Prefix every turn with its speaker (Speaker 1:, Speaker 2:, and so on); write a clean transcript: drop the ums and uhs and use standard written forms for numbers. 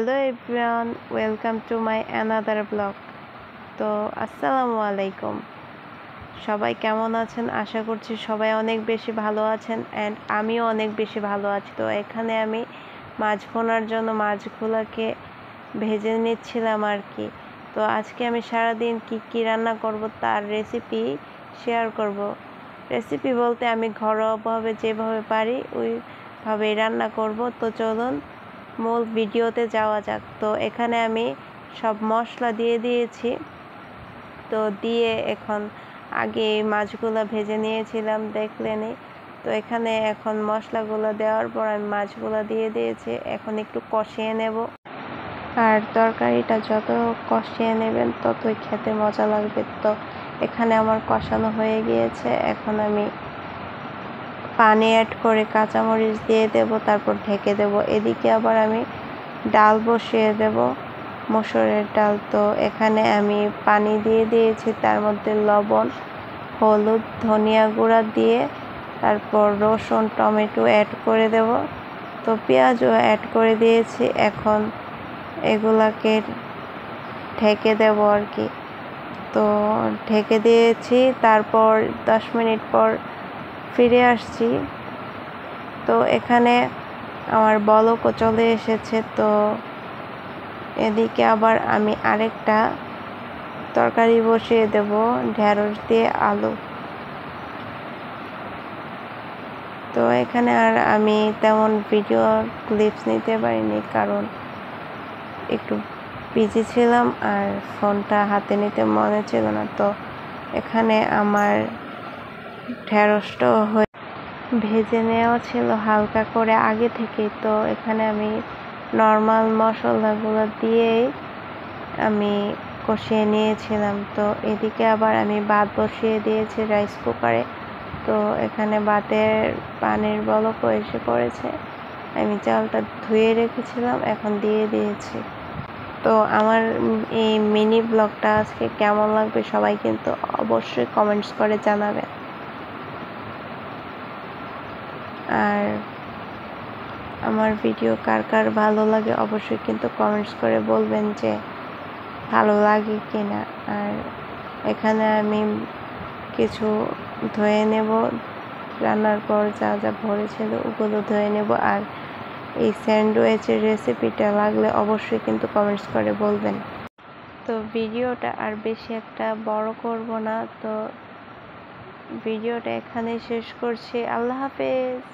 Speaker 1: Hello everyone, welcome to my another blog. তো আসসালামু আলাইকুম, সবাই কেমন আছেন? আশা করছি সবাই অনেক বেশি ভালো আছেন অ্যান্ড আমিও অনেক বেশি ভালো আছি। তো এখানে আমি মাছ ভোনার জন্য মাছগুলোকে ভেজে নিচ্ছিলাম আর কি। তো আজকে আমি সারাদিন কি রান্না করব তার রেসিপি শেয়ার করব। রেসিপি বলতে আমি ঘরোয়াভাবে যেভাবে পারি ওইভাবেই রান্না করব। তো চলুন মূল ভিডিওতে যাওয়া যাক। তো এখানে আমি সব মশলা দিয়ে দিয়েছি। তো দিয়ে এখন আগে মাছগুলো ভেজে নিয়েছিলাম, দেখলেনই। তো এখানে এখন মশলাগুলো দেওয়ার পর আমি মাছগুলো দিয়ে দিয়েছি। এখন একটু কষিয়ে নেব, আর তরকারিটা যত কষিয়ে নেবেন ততই খেতে মজা লাগবে। তো এখানে আমার কষানো হয়ে গিয়েছে। এখন আমি পানি অ্যাড করে কাঁচামরিচ দিয়ে দেব, তারপর ঢেকে দেব। এদিকে আবার আমি ডাল বসিয়ে দেব, মসুরের ডাল। তো এখানে আমি পানি দিয়ে দিয়েছি, তার মধ্যে লবণ, হলুদ, ধনিয়া গুঁড়া দিয়ে তারপর রসুন, টমেটো অ্যাড করে দেব। তো পেঁয়াজও অ্যাড করে দিয়েছি। এখন এগুলাকে ঢেকে দেব আর কি। তো ঢেকে দিয়েছি, তারপর 10 মিনিট পর ফিরে আসছি। তো এখানে আমার বলকও চলে এসেছে। তো এদিকে আবার আমি আরেকটা তরকারি বসিয়ে দেব, ঢেঁড়স দিয়ে আলু। তো এখানে আর আমি তেমন ভিডিও ক্লিপস নিতে পারিনি, কারণ একটু বিজি ছিলাম আর ফোনটা হাতে নিতে মনে ছিল না। তো এখানে আমার ঢেঁড়সটাও ভেজে নেওয়া ছিল হালকা করে আগে থেকেই। তো এখানে আমি নর্মাল মশলাগুলো দিয়েই আমি কষিয়ে নিয়েছিলাম। তো এদিকে আবার আমি ভাত বসিয়ে দিয়েছি রাইস কুকারে। তো এখানে ভাতের পানির বলকও এসে পড়েছে। আমি চালটা ধুয়ে রেখেছিলাম, এখন দিয়ে দিয়েছি। তো আমার এই মিনি ব্লগটা আজকে কেমন লাগবে সবাই কিন্তু অবশ্যই কমেন্টস করে জানাবেন। আর আমার ভিডিও কার কার ভালো লাগে অবশ্যই কিন্তু কমেন্টস করে বলবেন যে ভালো লাগে কিনা। আর এখানে আমি কিছু ধুয়ে নেব, রান্নার পর যা যা ভরেছিল ওগুলো ধুয়ে নেব। আর এই স্যান্ডউইচের রেসিপিটা লাগলে অবশ্যই কিন্তু কমেন্টস করে বলবেন। তো ভিডিওটা আর বেশি একটা বড় করব না, তো ভিডিওটা এখানেই শেষ করছি। আল্লাহ হাফেজ।